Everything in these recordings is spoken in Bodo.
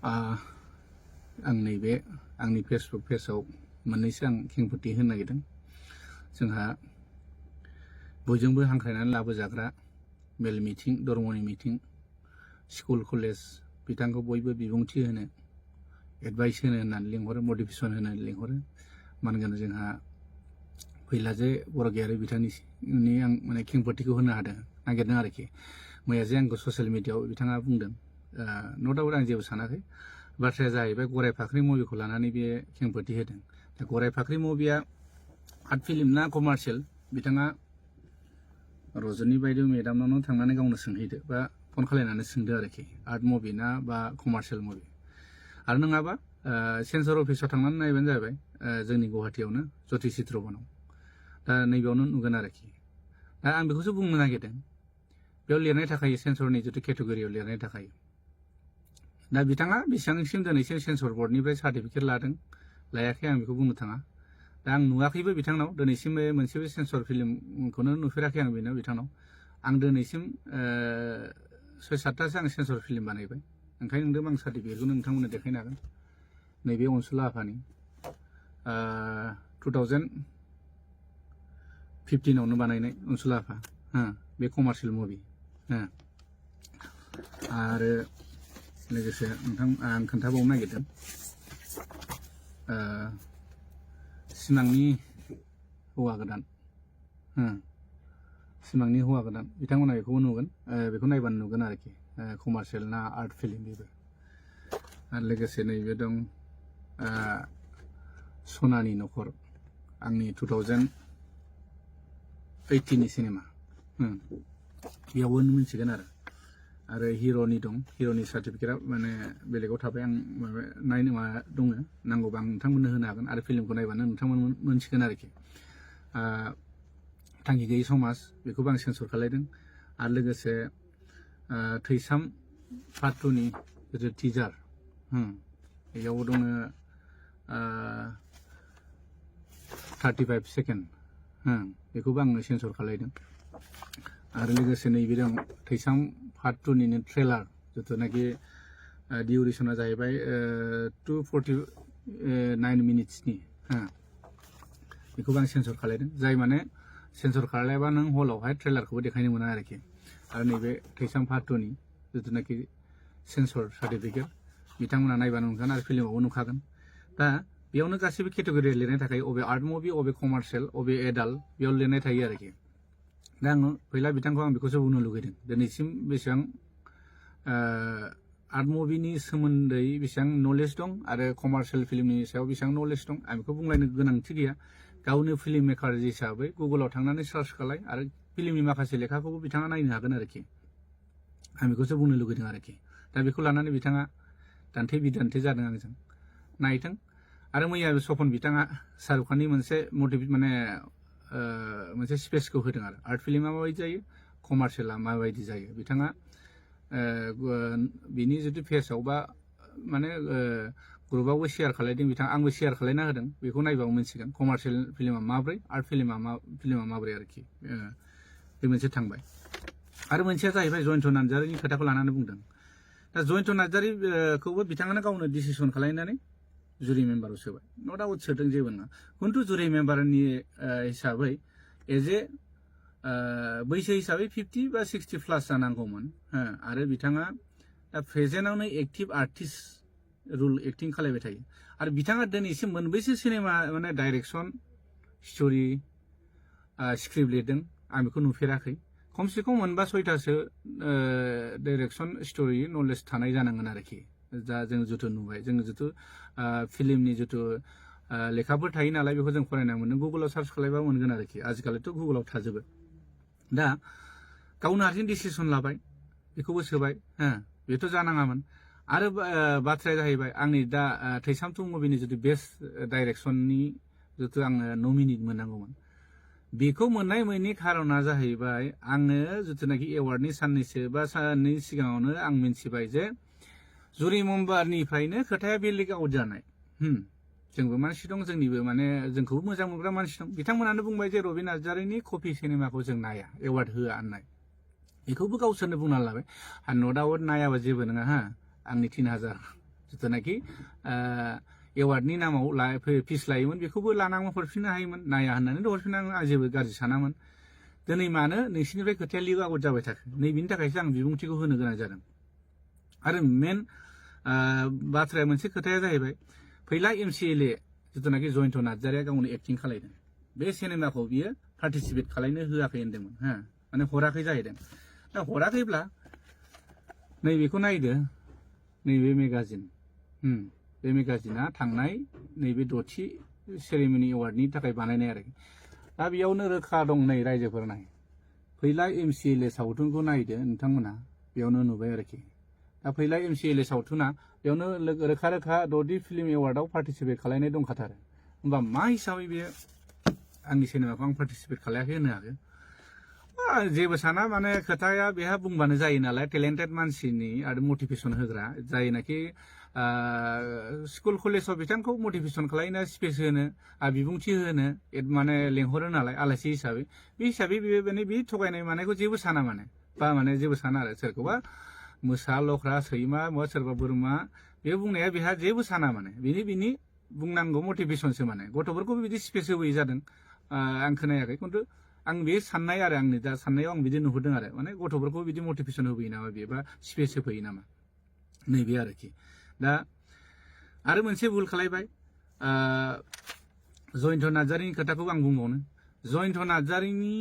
आं नैबे आंनि फेसबुक पेजाव मोननैसो आं खेंफोरथि होनो नागिरदों। जोंहा बयजोंबो हांख्रायनानै लाबोजाग्रा मेल मिटिं, धर्मनि मिटिं, स्कुल कलेज बिथांखौ बयबो बिबुंथि होनो, एडभाइस होनो होननानै लिंहरो, मटिभेसन होनो लिंहरो। मानोना जोंहा फैलाजे बरगयारि बिथांनि आं माने खेंफोरथिखौ होनो नागिरदों आरोखि। मैया जे आंखौ ससियेल मिडियाआव बिथाङा बुंदों, न' डाउट आं जेबो सानाखै। बाथ्राया जाहैबाय गराय फाख्रि मुभिखौ लानानै बे खेंफोरथि होदों। दा गराय फाख्रि मुभिया आर्ट फिल्म ना कमार्शियेल, बिथाङा रजनी बायदि मेडामनावनो थांनानै गावनो सोंहैदो बा फन खालायनानै सोंदो आरोखि, आर्ट मुभि ना बा कमार्शियेल मुभि। आरो नङाबा सेन्सर अफिसाव थांनानै नायबानो जाबाय, जोंनि गुवाहाटियावनो ज्योति चित्र बनाव। दा नैबेयावनो नुगोन आरोखि। दा आं बेखौसो बुंनो नागिरदों, बेयाव लिरनाय थाखायो, सेन्सरनि जिथु केटेगरियाव लिरनाय थाखायो। दा बिथाङा बेसेबांसिम दिनैसिम सेन्सर बर्डनिफ्राय सार्टिफिकेट लादों लायाखै आं बेखौ बुंनो थाङा। दा आं नुवाखैबो बिथांनाव, दिनैसिम मोनसेबो सेन्सर फिल्मखौनो नुफेराखै आं बिथांनाव। आं दिनैसिम 6-7थासो आं सेन्सर फिल्म बानायबाय। ओंखायनो नोंदों आं सार्टिफिकेटखौ नोंथांमोननो देखायनो हागोन। नैबे अनसुला आफानि 2015आवनो बानायनाय अनसुला आफा, बे कमार्शियेल मुभि। आरो लोगोसे आं खोन्थाबावनो नागिरदों, सिमांनि हौवा गोदान, सिमांनि हौवा गोदान, बिथांमोना बेखौबो नुगोन, बेखौ नायबानो नुगोन आरोखि, कमार्शियेल ना आर्ट फिल्म बेबो। आरो लोगोसे नैबे दं सनानि न'खर, आंनि 2018नि सिनेमा, बेयावबो मिन्थिगोन आरो हिर'नि दं, हिर'नि सार्टिफिकेटआ माने बेलेगाव थाबाय। आं नायनो दङ, नांगौबा आं नोंथांमोननो होनो हागोन, आरो फिल्मखौ नायबानो नोंथांमोन मोनथिगोन आरोखि। थांखि गैयै समाज, बेखौबो आं सेन्सर खालायदों। आरो लोगोसे थैसाम पार्ट 2नि जिथु टिजार, बेयाव दङ 35 सेकेन्ड, बेखौबो आङो सेन्सर खालायदों। आरो लोगोसे नैबे दं थैसाम पार्ट 2निनो ट्रेलार, जिथुनाखि डिउरेसना जाहैबाय 249 मिनिट्सनि, बेखौबो आं सेन्सर खालायदों। जाय माने सेन्सर खालायबा नों हलावहाय ट्रेलारखौबो देखायनो मोना आरोखि। आरो नैबे थैसाम पार्ट 2नि जिथुनाखि सेन्सर सार्टिफिकेट, बिथांमोना नायबानो नुगोन आरो फिल्मावबो नुखागोन। दा बेयावनो गासैबो केटेगरियाव लिरनाय थाखायो, अबे आर्ट मुभि, अबे कमार्शियेल, अबे एडाल्ट, बेयाव लिरनाय थायो आरोखि। दा आङो फैला बिथांखौ आं बेखौसो बुंनो लुगैदों, दिनैसिम बेसेबां आर्ट मुभिनि सोमोन्दै बेसेबां नलेज दं आरो कमार्शियेल फिल्मनि सायाव बेसेबां नलेज दं, आं बेखौ बुंलायनो गोनांथि गैया। गावनो फिल्म मेकार हिसाबै गुगोलाव थांनानै सार्च खालाय, आरो फिल्मनि माखासे लेखाखौबो बिथाङा नायनो हागोन आरोखि। आं बेखौसो बुंनो लुगैदों आरोखि। दा बेखौ लानानै बिथाङा दान्थे बिदान्थे जादों आंजों, नायथों। आरो मैया सपन बिथाङा शाहरुख खाननि मोनसे मोनसे स्पेसखौ होदों आरो, आर्ट फिल्मा माबायदि जायो, कमार्शियेला माबायदि जायो। बिथाङा बिनि जितु पेजाव बा माने ग्रुपआवबो शेयार खालायदों बिथाङा, आंबो शेयार खालायना होदों। बेखौ नायबाबो मिन्थिगोन कमार्शियेल फिल्मा माब्रै, आर्ट फिल्मा माब्रै आरोखि। बे मोनसे थांबाय। आरो मोनसेया जाहैबाय जयन्त नार्जारिनि खोथाखौ लानानै बुंदों। दा जयन्त नार्जारिखौबो बिथाङानो गावनो डिसिसन खालायनानै जुरि मेम्बाराव सोबाय। न' डाउट सोदों, जेबो नङा। खिन्थु जुरि मेम्बारनि हिसाबै बैसो हिसाबै 50 बा 60 प्लास जानांगौमोन। आरो बिथाङा दा प्रेजेन्टआवनो एक्टिभ आर्टिस्ट रुल एक्टिं खालायबाय थायो। आरो बिथाङा दिनैसिम मोनबैसो सिनेमा माने डाइरेक्सन, स्ट'रि, स्क्रिप्ट लिरदों, आं बेखौ नुफेराखै। खमसे खम 4-6थासो डाइरेक्सन, स्ट'रि नलेज थानाय जानांगोन आरोखि। दा जों जिथु नुबाय, जों जिथु फिल्मनि जिथु लेखाफोर थायो नालाय, बेखौ जों फरायना मोनदों। गुगोलाव सार्च खालायबा मोनगोन आरोखि। आजिखालिथ' गुगोलाव थाजोबो। दा गावनो हारसिं डिसिसन लाबाय, बेखौबो सोबाय, बेथ' जानाङामोन। आरो बाथ्राया जाहैबाय, आंनि दा थैसाम 2 मुभिनि जितु बेस्ट डाइरेक्सननि जितु आङो नमिनेट मोननांगौमोन, बेखौ मोननाय मोननि खारना जाहैबाय, आङो जिथुनाखि एवार्डनि साननैसो बा साननै सिगाङावनो आं मिन्थिबाय जे जुरि मेम्बारनिफ्रायनो खोथाया बेलेग आउट जानाय। जोंबो मानसि दं, जोंनिबो माने जोंखौबो मोजां मोनग्रा मानसि दं। बिथांमोनानो बुंबाय जे रबि नार्जारिनि कपि सिनेमाखौ जों नाया, एवार्ड होआ होननाय। बेखौबो गावसोरनो बुंना लाबाय। आरो न' डाउट नायाबा जेबो नङा, आंनि 3000 जिथुनाखि एवार्डनि नामाव फिस लायोमोन बेखौबो लानांगौ हरफिननो हायोमोन नाया होननानै हरफिननाङो आं जेबो गाज्रि सानामोन दिनै मानो नोंसिनिफ्राय खोथाया लिक आउट जाबाय थाखो नैबेनि थाखायसो आं बिबुंथिखौ होनो गोनां जादों आरो मेन बाथ्राया मोनसे खोथाया जाहैबाय फैला MCLA जिथुनाखि जयन्त नार्जारिया गावनो एक्टिं खालायदों बे सिनेमाखौ बियो पार्टिसिपेट खालायनो होआखै होनदोंमोन हा माने हराखै जाहैदों दा हराखैब्ला नैबेखौ नायदो नैबे मेगाजिन बे मेगाजिना थांनाय नैबे 6थि सेरेमनि एवार्डनि थाखाय बानायनाय आरोखि दा बेयावनो रोखा दं नै रायजोफोर नाय फैला MCLA सावथुनखौ नायदो नोंथांमोना बेयावनो नुबाय आरोखि दा फैला MCLA सावथुना बेयावनो रोखा रोखा 6थि फिल्म एवार्डआव पार्टिसिपेट खालायनाय दंखाथारो होमबा मा हिसाबै बेयो आंनि सिनेमाखौ आं पार्टिसिपेट खालायाखै होनो हागोन जेबो साना माने खोथाया बेहा बुंबानो जायो नालाय टेलेन्टेड मानसिनि आरो मटिभेसन होग्रा जायनाखि स्कुल कलेजाव बिथांखौ मटिभेसन खालायनो स्पेस होनो बिबुंथि होनो माने लेंहरो नालाय आलासि हिसाबै बे हिसाबै बे थगायनाय मानायखौ जेबो साना माने माने जेबो साना आरो सोरखौबा मोसा लख्रा सैमा सोरबा बोरमा बे बुंनाया बेहा जेबो साना माने बिनि बुंनांगौ मटिभेसनसो माने गथ'फोरखौ बिदि स्पेस होबोयै जादों आं खोनायाखै खिन्थु आं बे साननाय आरो आंनि दा साननायाव आं बिदि नुहुरदों आरो माने गथ'फोरखौ बिदि मटिभेसन होबोयो नामा बेबा स्पेस होफैयो नामा नैबे आरोखि दा आरो मोनसे भुल खालायबाय जयन्त नार्जारिनि खोथाखौ आं बुंबावनो जयन्त नार्जारिनि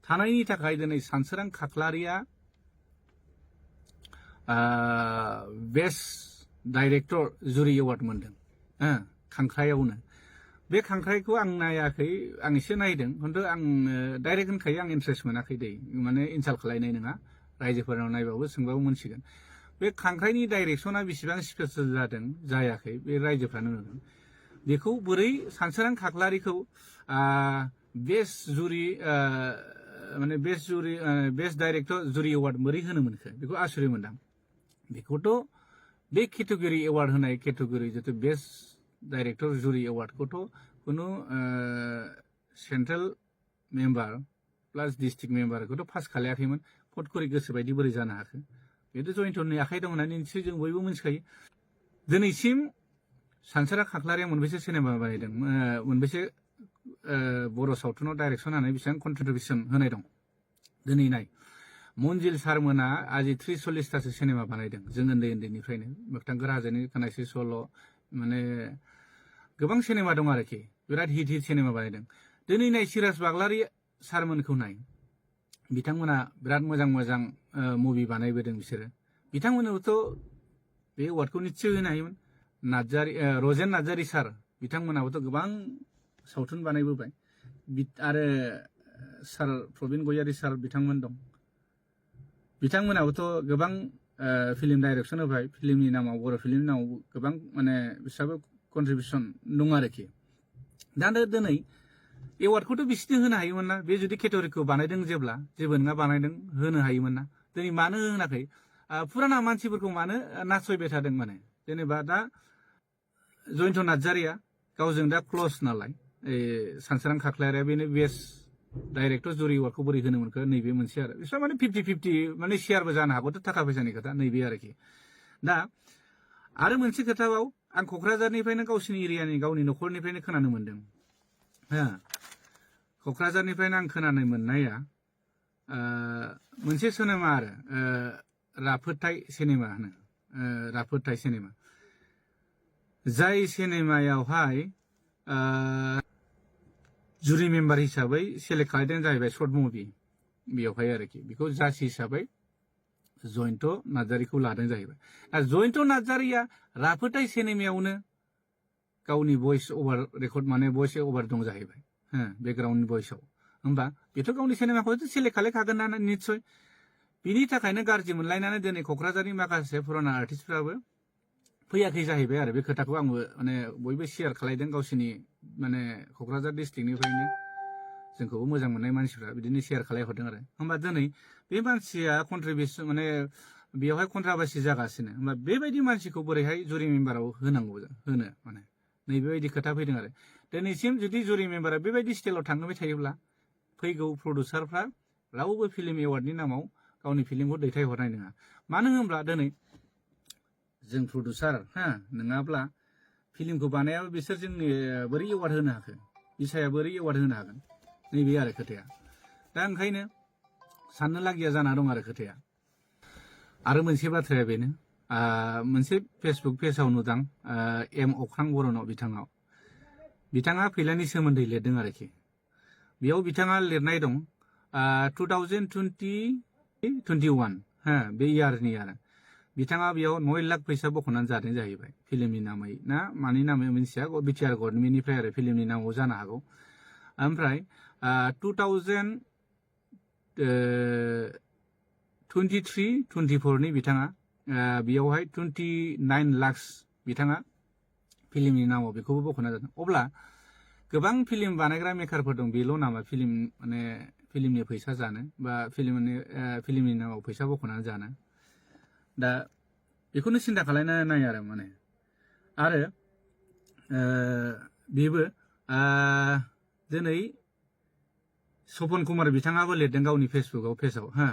थानायनि थाखाय दिनै सानसोरां खाख्लारिया बेस्ट डाइरेक्टर जुरि एवार्ड मोनदों खांख्रायावनो बे खांख्राइखौ आं नायाखै आं एसे नायदों खिन्थु आं डाइरेक्ट होनखायो आं इन्ट्रेस्ट मोनाखै दै माने इनसाल्ट खालायनाय नङा रायजोफोरनाव नायबाबो सोंबाबो मोनसिगोन बे खांख्राइनि डाइरेक्सना बेसेबां स्पेसियल जादों जायाखै बे रायजोफ्रानो नुदों बेखौ बोरै सानसोरां खाख्लारिखौ बेस्ट जुरि माने बेस्ट डाइरेक्टर जुरि एवार्ड बोरै होनो मोनखो बेखौ आसुरित मोनदां बेखौथ' बे केटेगरि एवार्ड होनाय केटेगरि जितु बेस्ट डाइरेक्टर जुरि एवार्डखौथ' कुनु सेन्ट्रेल मेम्बार प्लास डिस्ट्रिक्ट मेम्बारखौथ' पास खालायाखैमोन फट करि गोसो बायदि बोरै जानो हाखो बेथ' जयन्तनि आखाइ दं होननानै निश्चय जों बयबो मिथिखायो दिनैसिम सानसोरां खाख्लारिया मोनबेसे सिनेमा बानायदों मोनबेसे बर' सावथुनाव डाइरेक्सन होनानै बेसेबां कन्ट्रिबिउसन होनाय दं दिनै नाय मन्जिल सारमोना आजि 30-40थासो सिनेमा बानायदों जों उन्दैनिफ्रायनो मोगथां गोराजोनि खोनासि सल' माने गोबां सिनेमा दं आरोखि बिराद हिट सिनेमा बानायदों दिनै नाय सिराज बाग्लारि सारमोनखौ नाय बिथांमोना बिराद मोजां मुभि बानायबोदों बिसोरो बिथांमोननोथ' बे एवार्डखौ निश्चय होनो हायोमोन रजेन नार्जारि सार बिथांमोनाबोथ' गोबां सावथुन बानायबोबाय आरो सार प्रबिन गयारि सार बिथांमोन दं बिथांमोनाबोथ' गोबां फिल्म डाइरेक्सन होबाय फिल्मनि नामाव बर' फिल्मनि नामाव गोबां माने बिसोराबो कन्ट्रिबिउसन दं आरोखि दा दिनै एवार्डखौथ' बिसोरनो होनो हायोमोन ना बे जुदि केटेगरिखौ बानायदों जेब्ला जेबो नङा बानायदों होनो हायोमोन ना दिनै मानो होनाखै फुराना मानसिफोरखौ मानो नासयबाय थादों माने जेनेबा दा जयन्त नार्जारिया गावजों दा क्लस नालाय सानसोरां खाख्लारिया बेनो बेस्ट डाइरेक्टर जुरि एवार्डखौ बोरै होनो मोनखो नैबे मोनसे आरो बिसोर माने 50-50 माने शेयारबो जानो हागौथ' थाखा फैसानि खोथा नैबे आरोखि दा आरो मोनसे खोथाबाव आं क'क्राझारनिफ्रायनो गावसिनि एरियानि गावनि न'खरनिफ्रायनो खोनानो मोनदों क'क्राझारनिफ्रायनो आं खोनानो मोननाया मोनसे सिनेमा आरो राफोदथाय सिनेमा होनो राफोदथाय सिनेमा जाय सिनेमायावहाय जुरि मेम्बार हिसाबै सेलेक्ट खालामदों जाहैबाय सर्ट मुभि बेयावहाय आरोखि बेखौ जाज हिसाबै जयन्त नार्जारिखौ लादों जाहैबाय जयन्त नार्जारिया राफोदथाय सिनेमायावनो गावनि भइस अभार रेकर्ड माने भइस अभार दं जाहैबाय बेकग्राउन्ड भइसआव होमबा बेथ' गावनि सिनेमाखौ सेलेक्ट खालायखागोन ना निस्सय बिनि थाखायनो गाज्रि मोनलायनानै दिनै क'क्राझारनि माखासे पुराना आर्टिस्टफ्राबो फैयाखै जाहैबाय आरो बे खोथाखौ आंबो माने बयबो शेयार खालायदों गावसिनि माने क'क्राझार डिस्ट्रिक्टनिफ्रायनो जोंखौबो मोजां मोननाय मानसिफ्रा बिदिनो शेयार खालायहरदों आरो होमबा दिनै बे मानसिया कन्ट्रिबिउसन माने बेयावहाय कन्ट्राभार्सि जागासिनो होमबा बेबायदि मानसिखौ बोरैहाय जुरि मेम्बाराव होनांगौ होनो माने नैबेबायदि खोथा फैदों आरो दिनैसिम जुदि जुरि मेम्बारा बेबायदि स्टाइलाव थांबाय थायोब्ला फैगौ प्रडिउसारफ्रा रावबो फिल्म एवार्डनि नामाव गावनि फिल्मखौ दैथायहरनाय नङा मानो होनब्ला दिनै जों प्रडिउसार हा नङाब्ला फिल्मखौ बानायाबा बिसोर जोंनि बोरै एवार्ड होनो हाखो बिसाया बोरै एवार्ड होनो हागोन नैबे आरो खोथाया दा ओंखायनो साननो लागिया जाना दं आरो खोथाया आरो मोनसे बाथ्राया बेनो मोनसे फेसबुक पेजाव नुदां एम अख्रां बर'नाव बिथाङा फैलानि सोमोन्दै लिरदों आरोखि बेयाव बिथाङा लिरनाय दं 2021 हा बे इयारनि आरो बिथाङा बेयाव 9 लाख फैसा बख'नानै जादों जाहैबाय फिल्मनि नामै ना मानि नामै मिन्थिया बिटिआर गभर्नमेन्टनिफ्राय आरो फिल्मनि नामाव जानो हागौ ओमफ्राय 2023-24 नि बिथाङा बेयावहाय 29 लाख बिथाङा फिल्मनि नामाव बेखौबो बख'ना जादों अब्ला गोबां फिल्म बानायग्रा मेकारफोर दं बेल' नामा फिल्मनि फैसा जानो बा फिल्मनि नामाव फैसा बख'नानै जानो दा बेखौनो सिन्था खालामनानै नाय आरो माने आरो बेबो दिनै सपन कुमार बिथाङाबो लिरदों गावनि फेसबुकाव पेजाव हा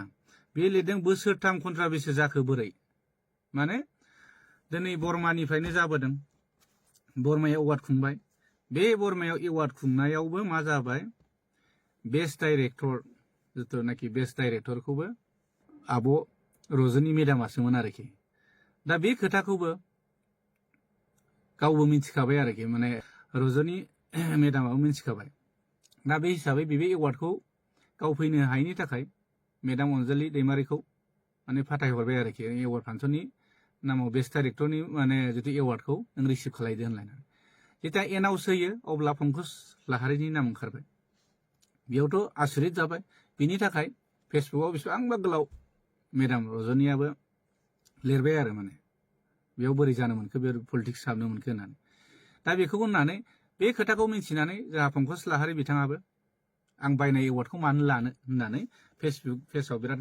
बे लिरदों बोसोरथाम कन्ट्राबेसि जाखो बोरै माने दिनै बर्मानिफ्रायनो जाबोदों बर्मायाव एवार्ड खुंबाय बे बर्मायाव एवार्ड खुंनायावबो मा जाबाय बेस्ट डाइरेक्टर जिथुनाखि बेस्ट डाइरेक्टरखौबो आब' रजनी मेदामासोमोन आरोखि दा बे खोथाखौबो गावबो मिथिखाबाय आरोखि माने रजनी मेदामाबो मिथिखाबाय दा बे हिसाबै बे एवार्डखौ गाव फैनो हायैनि थाखाय मेदाम अनजालि दैमारिखौ माने फाथायहरबाय आरोखि एवार्ड फांसननि नामाव बेस्ट डाइरेक्टरनि माने जितु एवार्डखौ नों रिसिभ खालायदो होनलायनानै जेब्ला एनाउन्स होयो अब्ला पंकज लाहारिनि नाम ओंखारबाय बेयावथ' आसुरित जाबाय बिनि थाखाय फेसबुकाव बेसेबांबा गोलाव मेदाम रजनीयाबो लिरबाय आरो माने बेयाव बोरै जानो मोनखो बे पलिटिक्स हाबनो मोनखो होननानै दा बेखौ होननानै बे खोथाखौ मिन्थिनानै जोंहा पंकज लाहारि बिथाङाबो आं बायनाय एवार्डखौ मानो लानो होननानै फेसबुक पेजाव बिराद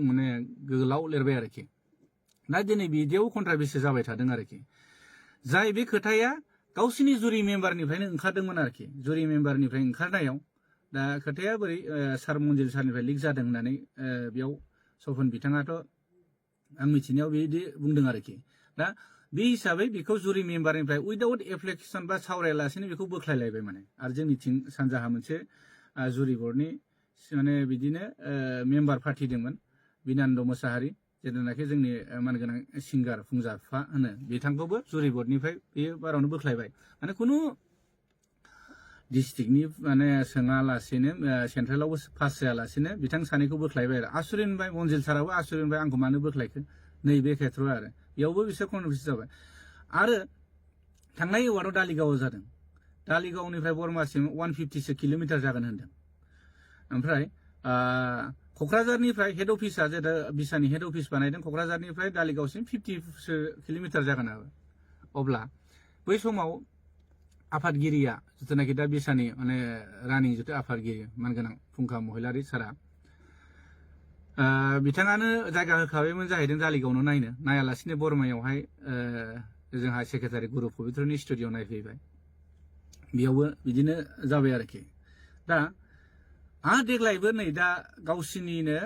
माने गोलाव लिरबाय आरोखि दा दिनै बिदियाव कन्ट्राबेसि जाबाय थादों आरोखि जाय बे खोथाया गावसिनि जुरि मेम्बारनिफ्रायनो ओंखारदोंमोन आरोखि जुरि मेम्बारनिफ्राय ओंखारनायाव दा खोथाया बोरै सार मन्जिल सारनिफ्राय लिक जादों होननानै बेयाव सपन बिथाङाथ' आं मिथिनायाव बिदि बुंदों आरोखि दा बे हिसाबै बेखौ जुरि मेम्बारनिफ्राय उइदाउट एप्लिकेसन बा सावरायालासेनो बेखौ बोख्लायलायबाय माने आरो जोंनिथिं सानजाहा मोनसे जुरि बर्डनि माने बिदिनो मेम्बार फाथिदोंमोन बिनान्द मोसाहारि जेनाखि जोंनि मानगोनां सिंगार फुंजाफा होनो बिथांखौबो जुरि बर्डनिफ्राय बेयो बारावनो बोख्लायबाय माने खुनु डिस्ट्रिक्टनि माने सोङालासेनो सेन्ट्रेलावबो पास जायालासेनो बिथां सानैखौ बोख्लायबाय आरो आसुरित मोनबाय मन्जिल साराबो आसुरित मोनबाय आंखौ मानो बोख्लायखो नैबे खेथ्रआव आरो बेयावबो बिसोर कन्ट्रभारसि जाबाय आरो थांनाय एवार्डआव दालिगावआव जादों दालिगावनिफ्राय बर्मासिम 150 किल'मिटार जागोन होनदों ओमफ्राय क'क्राझारनिफ्राय हेड अफिसा जेदा बिसानि हेड अफिस बानायदों क'क्राझारनिफ्राय दालिगावसिम 50 किल'मिटार जागोन आरो अब्ला बै समाव आफादगिरिया जिथुनाखि दा बिसानि माने रानिं जिथु आफादगिरि मानगोनां फुंखा महिलारि सारा बिथाङानो जायगा होखाबायमोन जाहैदों दालिगावनो नायालासिनो बर्मायावहाय जोंहा सेक्रेटारि गुरु पबित्रनि स्टुडिअ नायफैबाय बेयावबो बिदिनो जाबाय आरोखि दा देग्लायबो नै दा गावसिनिनो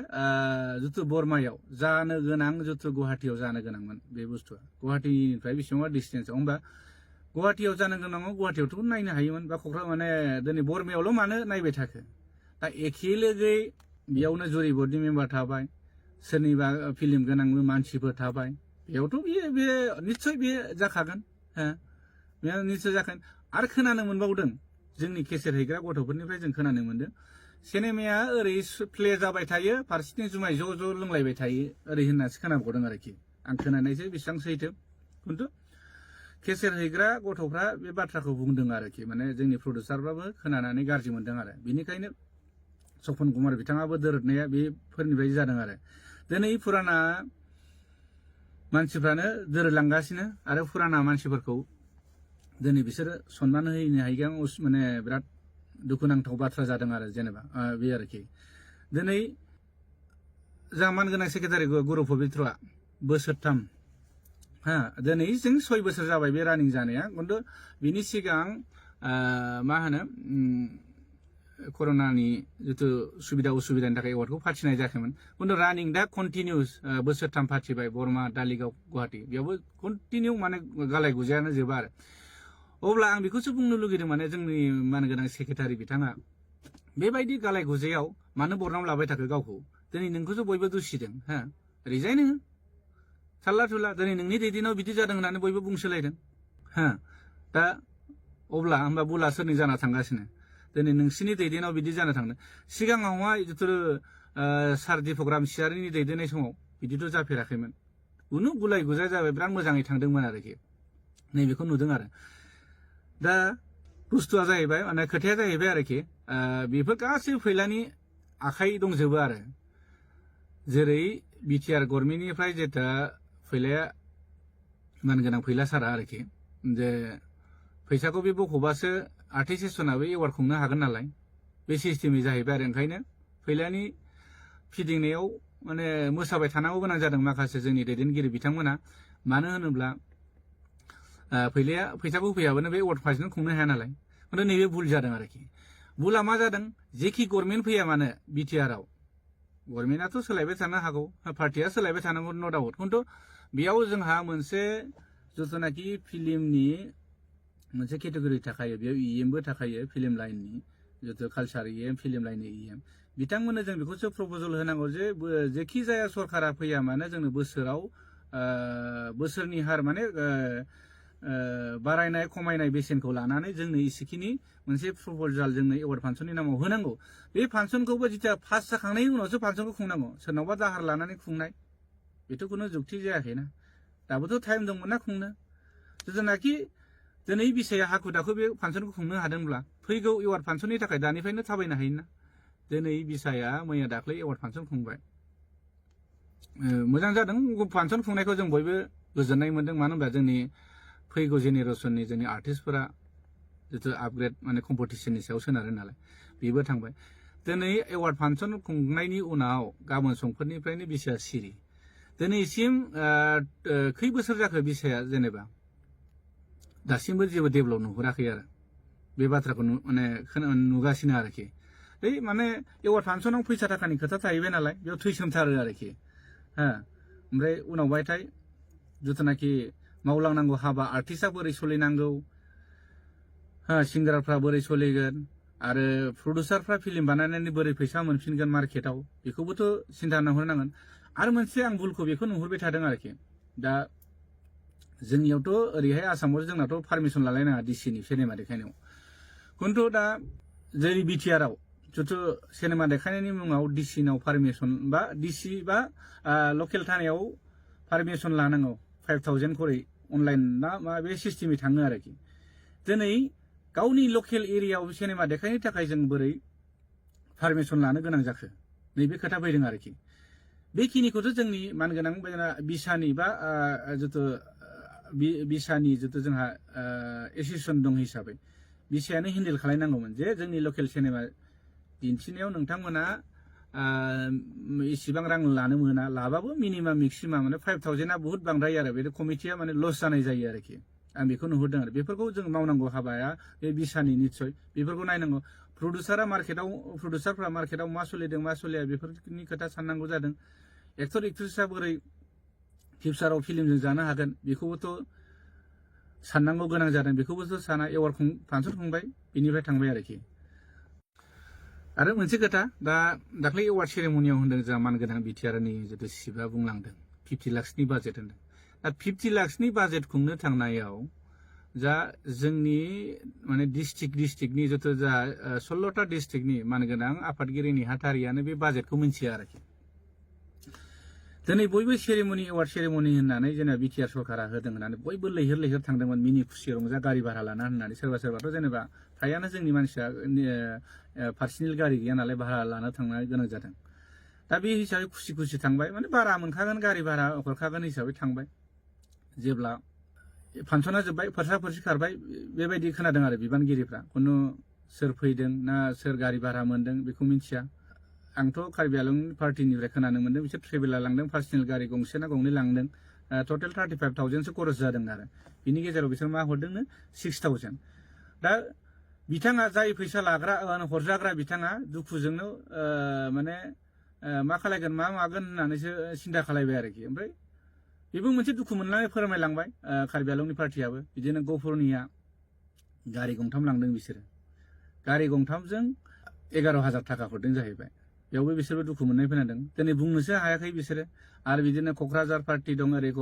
जिथु बर्मायाव जानो गोनां जिथु गुवाहाटियाव जानो गोनांमोन बे बुस्थुआ गुवाहाटिनिफ्राय बेसेबांबा डिस्टेन्सआव होमबा गुवाहाटियाव जानो गोनाङाव गुवाहाटियावथ' नायनो हायोमोन बा क'क्राझार माने दिनै बर्मायावल' मानो नायबाय थाखो दा एखे लोगोयै बेयावनो जुरि बर्डनि मेम्बार थाबाय सोरनिबा फिल्म गोनां मानसिफोर थाबाय बेयावथ' बे निस्सय बे जाखागोन बे निस्सय जागोन आरो खोनानो मोनबावदों जोंनि केसेट हैग्रा गथ'फोरनिफ्राय जों खोनानो मोनदों सिनेमाया ओरै प्ले जाबाय थायो फारसेथिं जुमाय ज' ज' लोंलायबाय थायो ओरै होननासो खोनाबावदों आरोखि आं खोनानायसो बेसेबां सैथो खिन्थु केसेट हैग्रा गथ'फ्रा बे बाथ्राखौ बुंदों आरोखि माने जोंनि प्रडिउसारफ्राबो खोनानानै गाज्रि मोनदों आरो बेनिखायनो सपन कुमार बिथाङाबो दोरदनाया बेफोरनिफ्राय जादों आरो दिनै फुराना मानसिफ्रानो दोरोदलांगासिनो आरो फुराना मानसिफोरखौ दिनै बिसोरो सनमान होनो हायैया माने बिराद दुखुनांथाव बाथ्रा जादों आरो जेनेबा बे आरोखि दिनै जोंहा मानगोनां सेक्रेटारि गुरु पबित्रआ बोसोरथाम दिनै जों 6 बोसोर जाबाय बे रानिं जानाया खिन्थु बिनि सिगां मा होनो कर'नानि जितु सुबिदा उसुबिदानि थाखाय एवार्डखौ फाथिनाय जायाखैमोन खिन्थु रानिं दा कन्टिनिउस बोसोरथाम फाथिबाय बरमा दालिगाव गुवाहाटि बेयावबो कन्टिनिउ माने गालाय गुजायानो जोबा आरो अब्ला आं बेखौसो बुंनो लुगैदों माने जोंनि मानगोनां सेक्रेटारि बिथाङा बेबायदि गालाय गुजायाव मानो बरनाम लाबाय थाखो गावखौ दिनै नोंखौसो बयबो दुसिदों हा रिजाइन हो थाल्ला थुल्ला दिनै नोंनि दैदेनाव बिदि जादों होननानै बयबो बुंसोलायदों हा दा अब्ला होमबा बुला सोरनि जाना थांगासिनो दिनै नोंसिनि दैदेनाव बिदि जानो थांदों सिगाङावहाय जिथु सार दीपक रामसियारिनि दैदेननाय समाव बिदिथ' जाफेराखैमोन कुनु गुलाय गुजाय जाबाय बिराद मोजाङै थांदोंमोन आरोखि नैबेखौ नुदों आरो दा बुस्थुआ जाहैबाय माने खोथाया जाहैबाय आरोखि बेफोर गासैबो फैलानि आखाइ दंजोबो आरो जेरै बिटिआर गभर्नमेन्टनिफ्राय जेथा फैलाया मानगोनां फैला सारा आरोखि जे फैसाखौ बे बख'बासो आर्टिस्ट सेसनाबो एवार्ड खुंनो हागोन नालाय बे सिस्टेमै जाहैबाय आरो ओंखायनो फैलानि फिदिंनायाव माने मोसाबाय थानांगौ गोनां जादों माखासे जोंनि दैदेनगिरि बिथांमोना मानो होनोब्ला फैलाया फैसाखौ होफैयाबानो बे एवार्ड फांसन खुंनो हाया नालाय खिन्थु नैबे भुल जादों आरोखि भुला मा जादों जेखि गभर्नमेन्ट फैया मानो बिटिआरआव गभर्नमेन्टआथ' सोलायबाय थानो हागौ पार्टिया सोलायबाय थानांगौ न' डाउट खिन्थु बेयाव जोंहा मोनसे जिथुनाखि फिल्मनि मोनसे केटेगरि थाखायो बेयाव इएमबो थाखायो फिल्म लाइननि जितु कालचार इएम फिल्म लाइननि इएम बिथांमोननो जों बेखौसो प्रप'जल होनांगौ जे जेखि जाया सरकारा फैया मानो जोंनो बोसोराव बोसोरनि हार माने बारायनाय खमायनाय बेसेनखौ लानानै जोंनो इसेखिनि मोनसे प्रप'जाल जोंनो एवार्ड फांसननि नामाव होनांगौ बे फांसनखौबो जिथिया पास जाखांनायनि उनावसो फांसनखौ खुंनांगौ सोरनावबा दाहार लानानै खुंनाय बेथ' खुनु जुक्ति जायाखैना दाबोथ' टाइम दंमोन ना खुंनो जिथुनाखि दिनै बिसाया हाखु दाखु बे फांसनखौ खुंनो हादोंब्ला फैगौ एवार्ड फांसननि थाखाय दानिफ्रायनो थाबायनो हायोना दिनै बिसाया मैया दाख्लै एवार्ड फांसन खुंबाय मोजां जादों फांसन खुंनायखौ जों बयबो गोजोननाय मोनदों मानो होनबा जोंनि फैगौ जेनेरेसननि जोंनि आर्टिस्टफोरा जितु आपग्रेड माने कम्पिटिसननि सायाव सोनारो नालाय बेबो थांबाय दिनै एवार्ड फांसन खुंनायनि उनाव गाबोन समफोरनिफ्रायनो बिसाया सिरि दिनैसिम खै बोसोर जाखो बिसाया जेनेबा दासिमबो जेबो डेभेलप नुहुराखै आरो बे बाथ्राखौ माने नुगासिनो आरोखि माने एवार्ड फांसनाव फैसा थाखानि खोथा थाहैबाय नालाय बेयाव थैसोमथारो आरोखि हा ओमफ्राय उनावहायथाय जिथुनाखि मावलांनांगौ हाबा आर्टिस्टआ बोरै सोलिनांगौ हा सिंगारफ्रा बोरै सोलिगोन आरो प्रडिउसारफ्रा फिल्म बानायनानै बोरै फैसा मोनफिनगोन मार्केटआव बेखौबोथ' सिन्था नुहुरनांगोन आरो मोनसे आं भुलखौ बेखौ नुहुरबाय थादों आरोखि दा जोंनियावथ' ओरैहाय आसामाव जोंनाथ' पारमिसन लालायनाङा डिसिनि सिनेमा देखायनायाव खिन्थु दा जेरै बिटिआरआव जिथु सिनेमा देखायनायनि मुङाव डिसिनाव पारमिसन बा डिसि बा लकेल थानायाव पारमिसन लानांगौ 5,000 खरै अनलाइन ना मा बे सिस्टेमै थाङो आरोखि दिनै गावनि लकेल एरियायाव सिनेमा देखायनो थाखाय जों बोरै पारमिसन लानो गोनां जाखो नैबे खोथा फैदों आरोखि बेखिनिखौथ' जोंनि मानगोनां बिसानि बा जिथु बिसानि जिथु जोंहा एसोसिएसन दं हिसाबै बिसायानो हेन्डेल खालायनांगौमोन जे जोंनि लकेल सिनेमा दिन्थिनायाव नोंथांमोना इसिबां रां लानो मोना लाबाबो मिनिमाम मेक्सिमाम माने 5,000 बुहुत बांद्राय आरो बे कमिटिया माने लस जानाय जायो आरोखि आं बेखौ नुहुरदों आरो बेफोरखौ जों मावनांगौ हाबाया बे बिसानि निस्सय बेफोरखौ नायनांगौ प्रडिउसारफ्रा मार्केटआव मा सोलिदों मा सोलिया बेफोरनि खोथा साननांगौ जादों एक्टर एक्ट्रेसआ बोरै फिउचाराव फिल्मजों जानो हागोन बेखौबोथ' साननांगौ गोनां जादों बेखौबोथ' साना एवार्ड फांसन खुंबाय बेनिफ्राय थांबाय आरोखि आरो मोनसे खोथा दाख्लै एवार्ड सेरेमनियाव होनदों जोंहा मानगोनां बिटिआरनि जितु सिबआ बुंलांदों 50 लाखसनि बाजेट होनदों दा 50 लाखसनि बाजेट खुंनो थांनायाव जा जोंनि माने डिस्ट्रिक्टनि जितु जा 16टा डिस्ट्रिक्टनि मानगोनां आफादगिरि नेहाथारियानो बे बाजेटखौ मिन्थिया आरोखि दिनै बयबो एवार्ड सेरेमनि होननानै जेनेबा बिटिआर सरकारा होदों होननानै बयबो लैहोर लैहोर थांदोंमोन मिनि खुसि रंजा गारि भारा लाना होननानै सोरबाथ' जेनेबा फ्रायानो जोंनि मानसिया पार्सनेल गारि गैया नालाय भारा लाना थांनो गोनां जादों दा बे हिसाबै खुसि खुसि थांबाय माने भारा मोनखागोन गारि भारा हरखागोन हिसाबै थांबाय जेब्ला फांसना जोब्बाय फोरसा खारबाय बेबायदि खोनादों आरो बिबानगिरिफ्रा खुनु सोर फैदों ना सोर गारि भारा मोनदों बेखौ मिथिया आंथ' कार्बि आलं पार्टिनिफ्राय खोनानो मोनदों बिसोर ट्रेभेलार लांदों पार्सनेल गारि गंसे ना गंनै लांदों टटेल 35,000सो खरस जादों आरो बिनि गेजेराव बिसोर मा हरदोंनो 6,000 दा बिथाङा जाय फैसा लाग्रा हरजाग्रा बिथाङा दुखुजोंनो माने मा खालायगोन मा मागोन होननानैसो सिन्था खालायबाय आरोखि ओमफ्राय बेबो मोनसे दुखु मोननानै फोरमायलांबाय कार्बि आंलंनि पार्टियाबो बिदिनो गफुरनिया गारि गंथाम लांदों बिसोरो गारि गंथामजों 11,000 थाखा हरदों जाहैबाय बेयावबो बिसोरबो दुखु मोननाय खोनादों दिनै बुंनोसो हायाखै बिसोरो आरो बिदिनो क'क्राझार पार्टि दं ओरै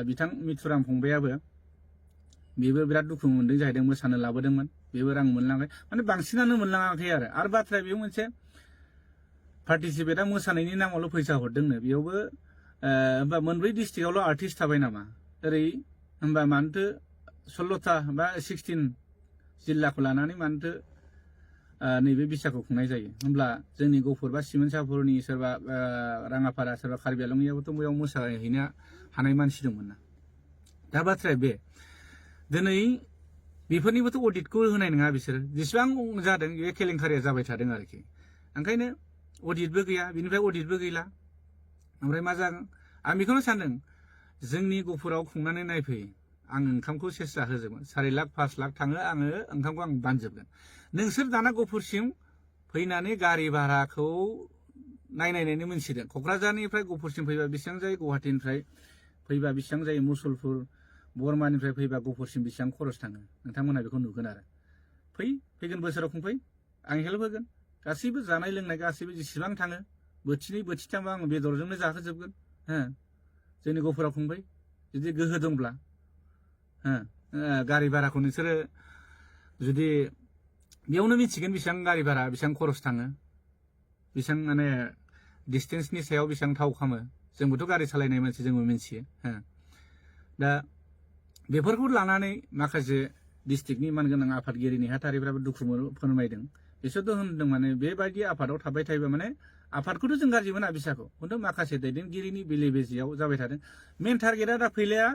बिथां मिथुराम फंबायाबो बेबो बिराद दुखु मोनदों जाहैदों मोसानो लाबोदोंमोन बेबो रां मोनलाङाखै माने बांसिनानो मोनलाङाखै आरो बाथ्राया बेयाव मोनसे पार्टिसिपेटआ मोसानायनि नामावल' फैसा हरदोंनो बेयावबो होमबा मोनब्रै डिस्ट्रिक्टआवल' आर्टिस्ट थाबाय नामा ओरै होमबा मानोथो 16टा बा 16 जिल्लाखौ लानानै मानोथो नैबे बिसाखौ खुंनाय जायो होमब्ला जोंनि गफुर बा सिमोनसापुरनि सोरबा राङापारा सोरबा कार्बि आंलंनियाबोथ' बेयाव मोसाहैनो हानाय मानसि दंमोन ना दा बाथ्राया बे दिनै बेफोरनिबोथ' अडिटखौ होनाय नङा बिसोर जेसेबां जादों बे केलेंकारिया जाबाय थादों आरोखि ओंखायनो अडिटबो गैया बिनिफ्राय अडिटबो गैला ओमफ्राय मा जागोन आं बेखौनो सानदों जोंनि गफुराव खुंनानै नायफै आं ओंखामखौ सेस्था होजोबगोन 4 लाख 5 लाख थाङो आङो ओंखामखौ आं बानजोबगोन नोंसोर दाना गफुरसिम फैनानै गारि भाराखौ नायनायनायनो मोनसिगोन क'क्राझारनिफ्राय गफुरसिम फैबा बेसेबां जायो गुवाहाटीनिफ्राय फैबा बेसेबां जायो मुसलपुर बरमानिफ्राय फैबा गफुरसिम बेसेबां खरस थाङो नोंथांमोना बेखौ नुगोन आरो फैगोन बोसोराव खुंफै आं हेल्प होगोन गासैबो जानाय लोंनाय गासैबो जेसेबां थाङो बोथिनै बोथिथामबा आं बेदरजोंनो जाहोजोबगोन जोंनि गफुराव खुंफै जुदि गोहो दंब्ला गारि भाराखौ नोंसोरो जुदि बेयावनो मिथिगोन बेसेबां गारि भारा बेसेबां खरस थाङो बेसेबां माने डिस्टेन्सनि सायाव बेसेबां थाव खामो जोंबोथ' गारि सालायनाय मानसि जोंबो मिथियो दा बेफोरखौ लानानै माखासे डिस्ट्रिक्टनि मानगोनां आफादगिरि नेहाथारिफ्राबो दुखु फोरमायदों बिसोरथ' होनदों माने बेबायदि आफादाव थाबाय थायोबा माने आफादखौथ' जों गाज्रि मोना बिसाखौ खिन्थु माखासे दैदेनगिरिनि बेले बेजेयाव जाबाय थादों मेन टारगेटआ दा फैलाया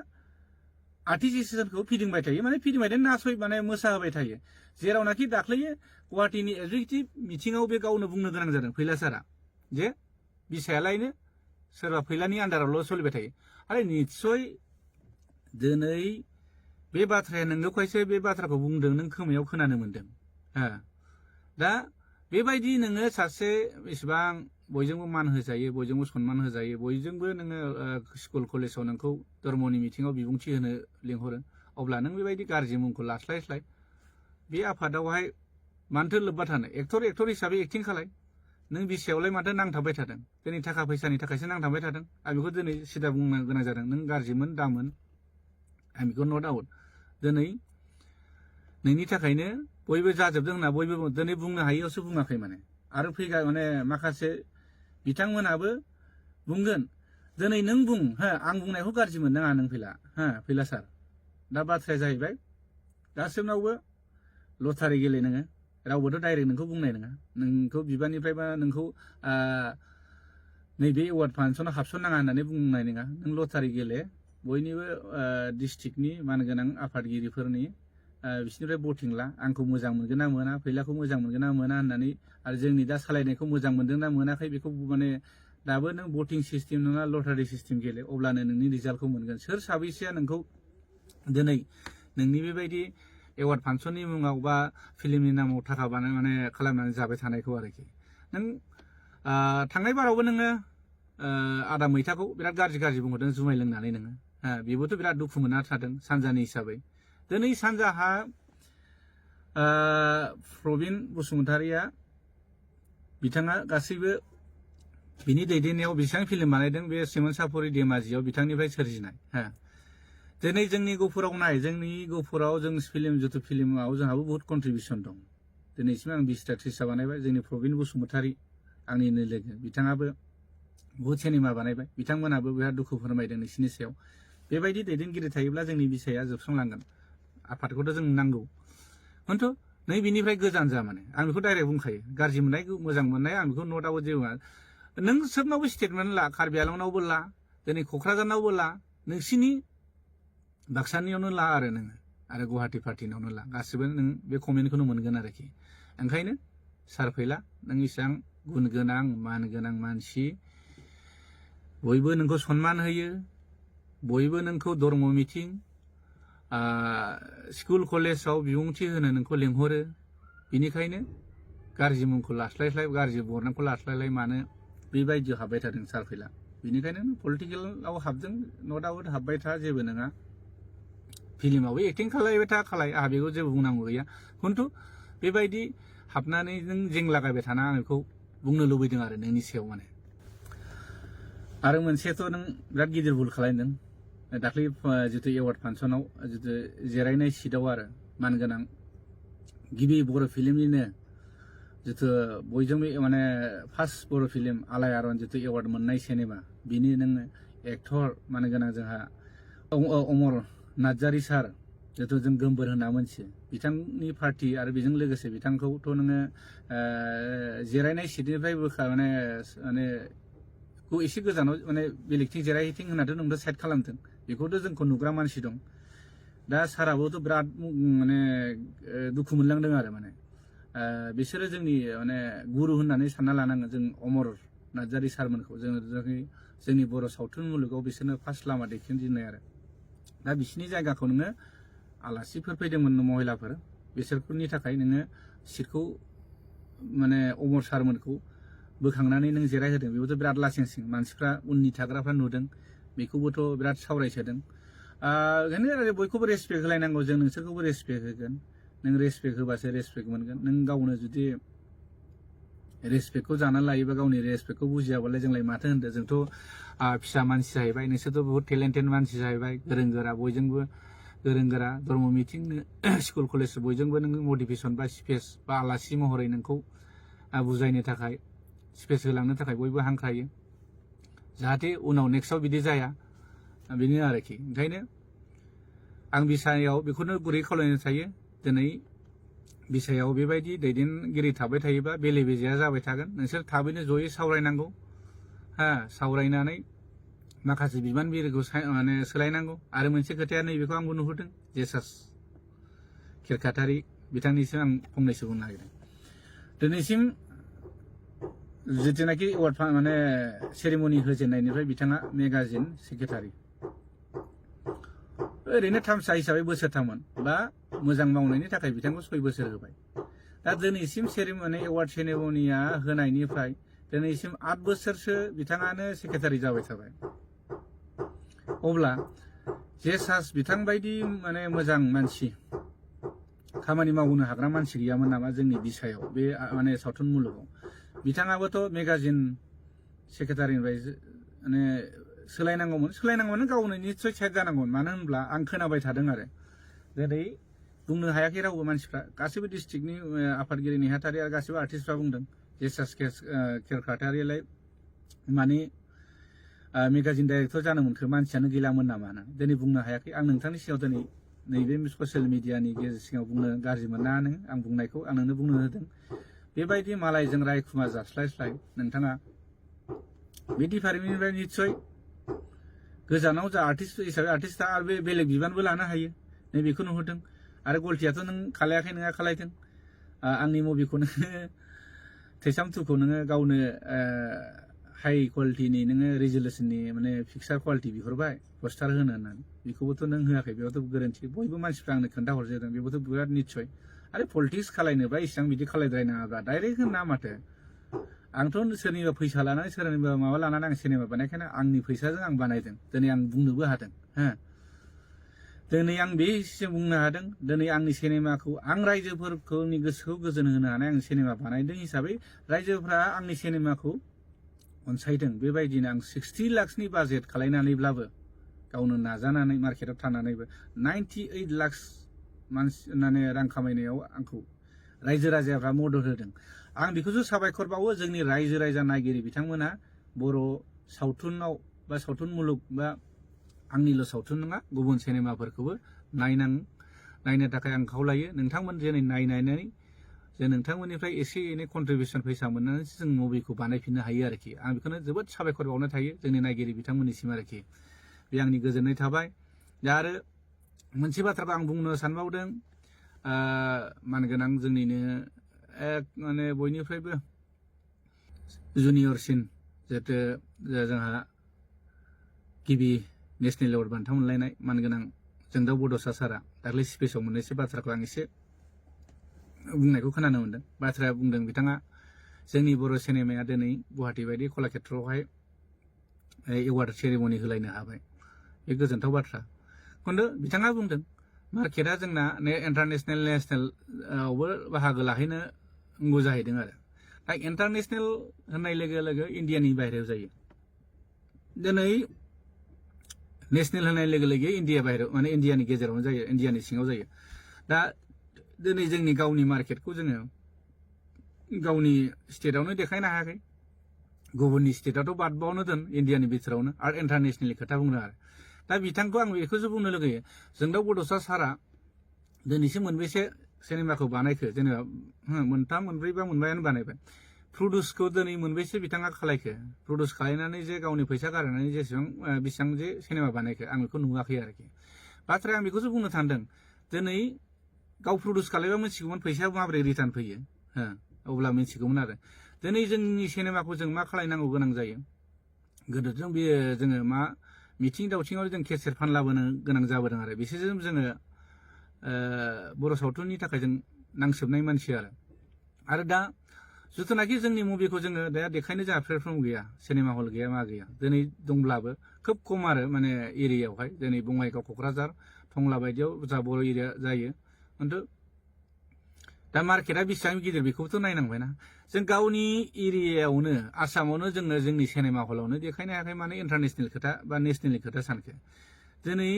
आर्टिस्टखौ फिदिंबाय थायो माने फिदिंबाय नासय माने मोसाहोबाय थायो जेरावनाखि दाख्लैयो गुवाहाटीनि एगजिकिउटिभ मिटिङाव बे गावनो बुंनो गोनां जादों फैला सारा जे बिसायालायनो सोरबा फैलानि आन्दारावल' सोलिबाय थायो आरो निस्सय दिनै बे बाथ्राया नोंगौखायसो बे बाथ्राखौ बुंदों नों खोमायाव खोनानो मोनदों दा बेबायदि नोङो सासे बेसेबां बयजोंबो मान होजायो बयजोंबो सनमान होजायो बयजोंबो नोङो स्कुल कलेजाव नोंखौ धर्मनि मिथिङाव बिबुंथि होनो लिंहरो अब्ला नों बेबायदि गाज्रि मुंखौ लास्लायस्लाय बे आफादावहाय मानोथो लोब्बा थानो एक्टर हिसाबै एक्टिं खालाय नों बिसायावलाय माथो नांथाबबाय थादों दिनै थाखा फैसानि थाखायसो नांथाबबाय थादों आं बेखौ दिनै सिदा बुंनो गोनां जादों नों गाज्रिमोन दामोन आं बेखौ नट आउट दिनै नोंनि थाखायनो बयबो जाजोबदों होनना बयबो दिनै बुंनो हायियावसो बुङाखै माने आरो फैगा माने माखासे बिथांमोनाबो बुंगोन दिनै नों बुं आं बुंनायखौ गाज्रि मोननाङा नों फैला सार दा बाथ्राया जाहैबाय गासैनावबो लटारि गेले नोङो रावबोथ' डाइरेक्ट नोंखौ बुंनाय नङा नोंखौ बिबाननिफ्रायबा नोंखौ नैबे एवार्ड फांसनाव हाबसननाङा होननानै बुंनाय नङा नों लटारि गेले बयनिबो डिस्ट्रिक्टनि मानगोनां आफादगिरिफोरनि बिसोरनिफ्राय भटिं ला आंखौ मोजां मोनगोन ना मोना फैलाखौ मोजां मोनगोन ना मोना होननानै आरो जोंनि दा सालायनायखौ मोजां मोनदों ना मोनाखै बेखौ माने दाबो नों भटिं सिस्टेम नङा लटारि सिस्टेम गेले अब्लानो नोंनि रिजाल्टखौ मोनगोन सोर साबैसेया नोंखौ दिनै नोंनि बेबायदि एवार्ड फांसननि मुङाव बा फिल्मनि नामाव थाखा माने खालामनानै जाबाय थानायखौ आरोखि नों थांनाय बारावबो नोङो आदा मैथाखौ बिराद गाज्रि बुंहरदों जुमाय लोंनानै नोङो बेबोथ' बिराद दुखु मोनना थादों सानजानि हिसाबै दिनै सानजाहा प्रबिन बसुमतारिया बिथाङा गासैबो बिनि दैदेननायाव बेसेबां फिल्म बानायदों बे सिमोनसापुरि धेमाजियाव बिथांनिफ्राय सोरजिनाय दिनै जोंनि गफुराव नाय जोंनि गफुराव जों जिथु फिल्माव जोंहाबो बहुत कन्ट्रिबिउसन दं दिनैसिम आं 20टा 30टा बानायबाय जोंनि प्रबिन बसुमतारि आंनिनो लोगो बिथाङाबो बहुत सिनेमा बानायबाय बिथांमोनाबो बिराद दुखु फोरमायदों नोंसिनि सायाव बेबायदि दैदेनगिरि थायोब्ला जोंनि बिसाया जोबस्रांलांगोन आफादखौथ' जों नांगौ खिन्थु नै बिनिफ्राय गोजान जा माने आं बेखौ डाइरेक्ट बुंखायो गाज्रि मोननाय मोजां मोननाय आं बेखौ नट आउट जेबो नों सोबनावबो स्टेटमेन्ट ला कार्बि आंलंनावबो ला दिनै क'क्राझारनावबो ला नोंसिनि बाक्सानियावनो ला आरो नोङो आरो गुवाहाटी पार्टिनावनो ला गासिबो नों बे कमेन्टखौनो मोनगोन आरोखि ओंखायनो सार फैला नों इसेबां गुन गोनां मान गोनां मानसि बयबो नोंखौ सनमान होयो बयबो नोंखौ धर्म मिथिं स्कुल कलेजाव बिबुंथि होनो नोंखौ लिंहरो बिनिखायनो गाज्रि मुंखौ लास्लायस्लाय गाज्रि बरनामखौ लास्लायलाय मानो बेबायदियाव हाबबाय थादों सारफैला बिनिखायनो पलिटिकेलाव हाबदों नो डाउट हाबबाय था जेबो नङा फिल्मावबो एक्टिं खालायबाय था आंहा बेखौ जेबो बुंनांगौ गैया खिन्थु बेबायदि हाबनानै नों जेंलागायबाय थाना आं बेखौ बुंनो लुबैदों आरो नोंनि सायाव माने आरो मोनसेथ' नों बिराद गिदिर भुल खालामदों दाख्लै जितु एवार्ड फांसनाव जितु जिरायनाय सिटआव आरो मानगोनां गिबि बर' फिल्मनिनो जितु बयजोंबो माने फार्स्ट बर' फिल्म आलायारन जितु एवार्ड मोननाय सिनेमा बिनि नोङो एक्टर मानगोनां जोंहा अमर नार्जारी सार जितु जों गोमबोर होनना मोनथियो बिथांनि पार्टि आरो बेजों लोगोसे बिथांखौथ' नोङो जिरायनाय सिटनिफ्राय माने एसे गोजानाव माने बेलेगथिं जिरायहैथिं होननाथ' नोंथ' साइड खालामदों बेखौथ' जोंखौ नुग्रा मानसि दं दा साराबोथ' बिराद माने दुखु मोनलांदों आरो माने बिसोरो जोंनि माने गुरु होननानै सानना लानांगोन जों अमर नार्जारी सारमोनखौ जोंनि बर' सावथुन मुलुगाव बिसोरनो फार्स्ट लामा देखायजेननाय आरो दा बिसिनि जायगाखौ नोङो आलासिफोर फैदोंमोन महिलाफोर बिसोरनि थाखाय नोङो सिटखौ माने अमर सारमोनखौ बोखांनानै नों जिरायहोदों बेबोथ' बिराद लासिंसिं मानसिफ्रा उननि थाग्राफ्रा नुदों बेखौबोथ' बिराद सावरायसोदों ओंखायनो बयखौबो रेसपेक्ट होलायनांगौ जों नोंसोरखौबो रेसपेक्ट होगोन नों रेसपेक्ट होबासो रेसपेक्ट मोनगोन नों गावनो जुदि रेसपेक्टखौ जानानै लायोबा गावनि रेसपेक्टखौ बुजियाबालाय जोंलाय माथो होनदों जोंथ' फिसा मानसि जाहैबाय नोंसोरथ' बहुत टेलेन्टेड मानसि जाहैबाय गोरों गोरा बयजोंबो गोरों गोरा धर्म मिथिंनो स्कुल कलेज बयजोंबो नों मटिभेसन बा स्पेस बा आलासि महरै नोंखौ बुजायनो थाखाय स्पेस होलांनो थाखाय बयबो हांख्रायो जाहाथे उनाव नेक्स्टआव बिदि जाया बेनो आरोखि ओंखायनो आं बिसायाव बेखौनो गुरै खावलायनो थायो दिनै बिसायाव बेबायदि दैदेनगिरि थाबाय थायोबा बेले बेजेया जाबाय थागोन नोंसोर थाबैनो जयै सावरायनांगौ सावरायनानै माखासे बिबानगिरिखौ माने सोलायनांगौ आरो मोनसे खोथाया नैबेखौ आंबो नुहुरदों जेसास खेरखातारि बिथांनिसिम आं फंनैसो बुंनो नागिरदों दिनैसिम जितुनाखि एवार्ड माने सेरेमनि होजेननायनिफ्राय बिथाङा मेगाजिन सेक्रेटारि ओरैनो थामसा हिसाबै बोसोरथाममोन बा मोजां मावनायनि थाखाय बिथांखौ 6 बोसोर होबाय दा दिनैसिम सेरेमनि एवार्ड सेरेमनिया होनायनिफ्राय दिनैसिम 8 बोसोरसो बिथाङानो सेक्रेटारि जाबाय थाबाय अब्ला जेसास बिथां बायदि माने मोजां मानसि खामानि मावनो हाग्रा मानसि गैयामोन नामा जोंनि बिसायाव बे माने सावथुन मुलुगाव बिथाङाबोथ' मेगाजिन सेक्रेटारिनिफ्राय माने सोलायनांगौमोन गावनो निस्सय साइड जानांगौमोन मानो होनब्ला आं खोनाबाय थादों आरो दिनै बुंनो हायाखै रावबो मानसिफ्रा गासैबो डिस्ट्रिक्टनि आफादगिरि नेहाथारि आरो गासैबो आर्टिस्टफ्रा बुंदों जेसास खेरखातारियालाय माने मेगाजिन डाइरेक्टर जानो मोनखो मानसियानो गैलामोन नामा होननानै दिनै बुंनो हायाखै आं नोंथांनि सिगाङाव दिनै नैबे ससियेल मिडियानि सिगाङाव बुंनो गाज्रि मोना नों आं बुंनायखौ आं नोंनो बुंनो होदों बेबायदि मालायजों रायखुमा जास्लायस्लाय नोंथाङा बे डिपार्टमेन्टनिफ्राय निस्सय गोजानाव जा आर्टिस्ट हिसाबै आर्टिस्टआ आरो बे बेलेग बिबानबो लानो हायो नैबेखौ नुहुरदों आरो गलटियाथ' नों खालायाखै नोङा खालायदों आंनि मुभिखौ नोङो थैसाम 2खौ नोङो गावनो हाई क्वालिटिनि नोङो रिजोलुसननि माने पिक्सार क्वालिटि बिहरबाय पस्टार होनो होननानै बेखौबोथ' नों होआखै बेयावथ' गोरोन्थि बयबो मानसिफ्रा आंनो खोन्थाहरजोबदों बेबोथ' बिराद निस्सय आरो पलिटिक्स खालायनोबा इसेबां बिदि खालायद्रायनाङाब्रा डाइरेक्ट होना माथो आंथ' सोरनिबा फैसा लानानै सोरनिबा माबा लानानै आं सिनेमा बानायखायनो आंनि फैसाजों आं बानायदों दिनै आं बुंनोबो हादों दिनै आं बे बुंनो हादों दिनै आंनि सिनेमाखौ आं रायजोफोरनि गोसोखौ गोजोन होनो हानाय आं सिनेमा बानायदों हिसाबै रायजोफ्रा आंनि सिनेमाखौ अनसायदों बेबायदिनो आं 60 लाखनि बाजेट खालायनानैब्लाबो गावनो नाजानानै मार्केटाव थानानैबो 98 लाख मानसि माने रां खामायनायाव आंखौ रायजो राजाफ्रा मदद होदों आं बेखौसो साबायखर बावो जोंनि रायजो राजा नायगिरि बिथांमोना बर' सावथुनाव बा सावथुन मुलुग बा आंनिल' सावथुन नङा गुबुन सिनेमाफोरखौबो नायनो थाखाय आं खावलायो नोंथांमोन दिनै नायनानै जे नोंथांमोननिफ्राय एसे एनै कन्ट्रिबिउसन फैसा मोननानैसो जों मुभिखौ बानायफिननो हायो आरोखि आं बेखौनो जोबोद साबायखर बावनो थायो जोंनि नायगिरि बिथांमोननिसिम आरोखि बे आंनि गोजोननाय थाबाय दा आरो मोनसे बाथ्राखौ आं बुंनो सानबावदों मानगोनां जोंनिनो माने बयनिफ्रायबो जुनियरसिन जिहेतु जोंहा गिबि नेशनेल एवार्ड बान्था मोनलायनाय मानगोनां जोंदाव बड'सा सारा दाख्लै स्पिसाव मोननैसो बाथ्राखौ आं एसे बुंनायखौ खोनानो मोन्दों। बाथ्राया बुंदों बिथाङा जोंनि बर' सिनेमाया दिनै गुवाहाटि बायदि कलाक्षेत्रआवहाय एवार्ड सेरेमनि होलायनो हाबाय। बे गोजोनथाव बाथ्रा। खिन्थु बिथाङा बुंदों मार्केटआ जोंना इन्टारनेसनेल नेसनेलआवबो बाहागो लाहैनो नांगौ जाहैदों आरो। दा इन्टारनेसनेल होननाय लोगो लोगो इण्डियानि बाहेरायाव जायो। दिनै नेसनेल होननाय लोगो लोगो इण्डिया बाहेरायाव माने इण्डियानि गेजेरावनो जायो, इण्डियानि सिङाव जायो। दा दिनै जोंनि गावनि मार्केटखौ जोङो गावनि स्टेटआवनो देखायनो हायाखै। गुबुननि स्टेटआथ' बादबावनो दोन इण्डियानि बिथोरावनो आरो इन्टारनेसनेलनि खोथा बुंदों आरो। दा बिथांखौ आं बेखौसो बुंनो लुगैयो जोंदाव बड'सा सारा दिनैसिम मोनबेसे सिनेमाखौ बानायखो जेनेबा मोनथाम मोनब्रै बा मोनबायानो बानायबाय। प्रडिउसखौ दिनै मोनबेसे बिथाङा खालायखो प्रडिउस खालायनानै जे गावनि फैसा गारनानै बेसेबां जे सिनेमा बानायखो आं बेखौ नुवाखै आरोखि। बाथ्राया आं बेखौसो बुंनो सानदों दिनै गाव प्रडिउस खालायबा मिथिगौमोन फैसाया माबोरै रिटार्न फैयो अब्ला मिथिगौमोन आरो। दिनै जोंनि सिनेमाखौ जों मा खालायनांगौ गोनां जायो गोदोथ' बेयो जोङो मा मिथिं दावथिङाव जों केसेट फानलाबोनो गोनां जाबोदों आरो बिसोरजों जोङो बर' सावथुननि थाखाय जों नांसोबनाय मानसि आरो दा जिथुनाखि जोंनि मुभिखौ जोङो दा देखायनो जोंहा प्लेटफर्म गैया, सिनेमा हल गैया मा गैया। दिनै दंब्लाबो खोब खम आरो माने एरियायावहाय दिनै बङाइगाव क'क्राझार टंला बायदियाव जा बर' एरिया जायो। खिन्थु दा मार्केटआ बेसेबां गिदिर बेखौथ' नायनांबायना। जों गावनि एरियायावनो आसामावनो जोङो जोंनि सिनेमा हलावनो देखायनो हायाखै माने इन्टारनेसनेल खोथा बा नेसनेलनि खोथा सानखो। दिनै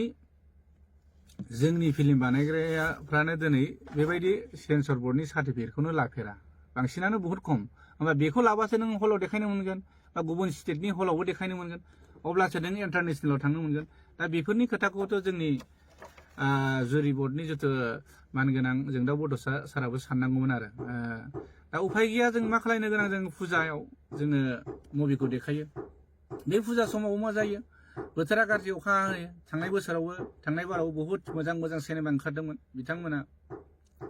जोंनि फिल्म बानायग्राफ्रानो दिनै बेबायदि सेन्सर बर्डनि सार्टिफिकेटखौनो लाफेरा, बांसिनानो बहुत खम। होमबा बेखौ लाबासो नों हलाव देखायनो मोनगोन बा गुबुन स्टेटनि हलावबो देखायनो मोनगोन, अब्लासो नों इन्टारनेसनेलाव थांनो मोनगोन। दा बेफोरनि खोथाखौथ' जोंनि जुरि बर्डनि जिथु मानगोनां जोंदाव बड'सा साराबो साननांगौमोन आरो। दा उफाय गैया जों मा खालायनो गोनां जों फुजायाव जोङो मुभिखौ देखायो। बे फुजा समाव मा जायो बोथोरा गाज्रि अखा हायो। थांनाय बोसोरावबो थांनाय बाराव बहुत मोजां मोजां सिनेमा ओंखारदोंमोन, बिथांमोना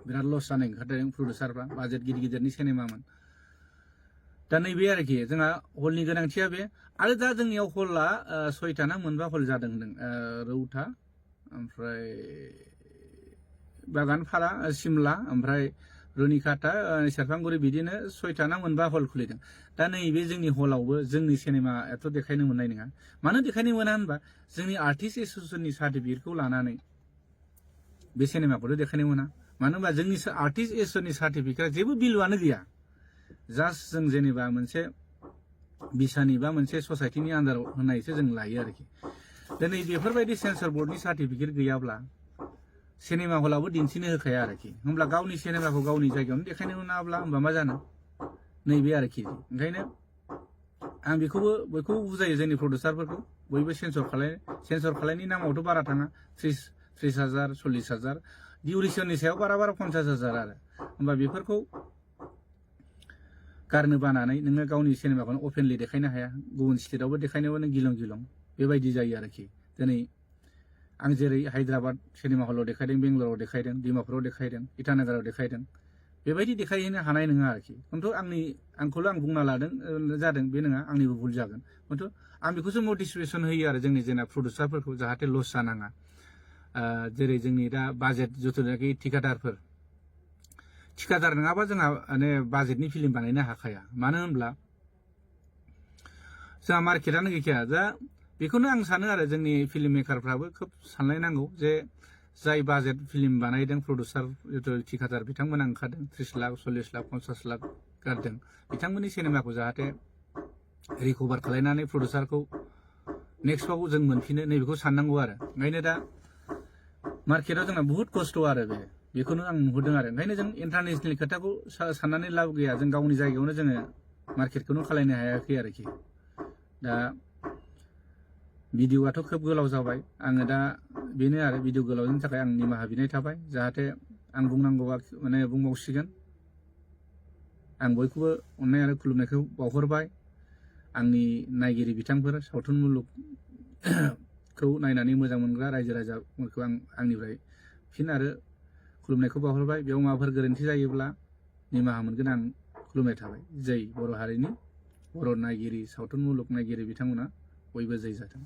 बिराद लस जानाय ओंखारदों प्रडिउसारफ्रा, बाजेट गिदिर गिदिरनि सिनेमामोन। दा नैबे आरोखि जोंहा हलनि गोनांथिया बे। आरो दा जोंनियाव हला 6टा ना मोनबा हल जादों होनदों, रौता ओमफ्राय बागानपारा सिमला ओमफ्राय रुनिकाटा सेरफांगुरि बिदिनो 6टा ना मोनबा हल खुलिदों। दा नैबे जोंनि हलावबो जोंनि सिनेमायाथ' देखायनो मोननाय नङा। मानो देखायनो मोना होनबा जोंनि आर्टिस्ट एस'सियेसननि सार्टिफिकेटखौ लानानै बे सिनेमाखौथ' देखायनो मोना। मानो होनबा जोंनि आर्टिस्ट एस'सियेसननि सार्टिफिकेटआ जेबो भेलुआनो गैया। जास्ट जों जेनेबा मोनसे बिसानि बा मोनसे ससाइटिनि आन्दाराव होनायसो जों लायो आरोखि। दिनै बेफोरबायदि सेन्सर बर्डनि सार्टिफिकेट गैयाब्ला सिनेमा हलावबो दिन्थिनो होखाया आरोखि। होमब्ला गावनि सिनेमाखौ गावनि जायगायावनो देखायनो मोनाब्ला होमबा मा जानो, नैबे आरोखि। ओंखायनो आं बेखौबो बयखौबो बुजायो जोंनि प्रडिउसारफोरखौ, बयबो सेन्सर खालायनायनि नामावथ' बारा थाङा, 30,000 40,000 डिउरेसननि सायाव बारा 50,000 आरो। होमबा बेफोरखौ गारनो बानानै नोङो गावनि सिनेमाखौनो अपेनलि देखायनो हाया, गुबुन स्टेटआवबो देखायनोबो नों गिलं गिलं बेबायदि जायो आरोखि। दिनै आं जेरै हायद्राबाद सिनेमा हलाव देखायदों, बेंगलराव देखायदों, डिमापुराव देखायदों, इटानगराव देखायदों, बेबायदि देखायहैनो हानाय नङा आरोखि। खिन्थु आंखौल' आं बुंना लादों जादों बे नङा, आंनिबो भुल जागोन। खिन्थु आं बेखौसो मटिभेसन होयो आरो जोंनि जेना प्रडिउसारफोरखौ जाहाथे लस जानाङा। जेरै जोंनि दा बाजेट जिथुनाखि थिकादार नङाबा जोंहा माने बाजेटनि फिल्म बानायनो हाखाया। मानो होनब्ला जोंहा मार्केटआनो गैखाया। दा बेखौनो आं सानो आरो जोंनि फिल्म मेकारफ्राबो खोब सानलायनांगौ जे जाय बाजेट फिल्म बानायदों प्रडिउसार जिथु थिकादार बिथांमोना ओंखारदों 30 लाख 40 लाख 50 लाख गारदों, बिथांमोननि सिनेमाखौ जाहाथे रिकभार खालायनानै प्रडिउसारखौ नेक्स्टआव जों मोनफिनो नैबेखौ साननांगौ आरो। ओंखायनो दा मार्केटआव जोंना बुहुत खस्थ' आरो बेखौनो आं नुहुरदों आरो। ओंखायनो जों इन्टारनेसनेल खोथाखौ साननानै लाब गैया, जों गावनि जायगायावनो जोङो मार्केटखौनो खालायनो हायाखै आरोखि। दा भिडिअ'आथ' खोब गोलाव जाबाय, आङो दा बेनो आरो भिडिअ गोलावनि थाखाय आं निमाहा बिनाय थाबाय। जाहाथे आं बुंनांगौबा माने बुंबावसिगोन। आं बयखौबो अननाय आरो खुलुमनायखौ बावहरबाय। आंनि नायगिरि बिथांफोर, सावथुन मुलुगखौ नायनानै मोजां मोनग्रा रायजो राजाफोरखौ आं आंनिफ्राय फिन आरो खुलुमनायखौ बावहरबाय। बेयाव माबाफोर गोरोन्थि जायोब्ला निमाहा मोनगोन आं खुलुमनाय थाबाय। जै बर' हारिनि बर' नायगिरि, सावथुन मुलुग नायगिरि बिथांमोना बयबो जै जाथों।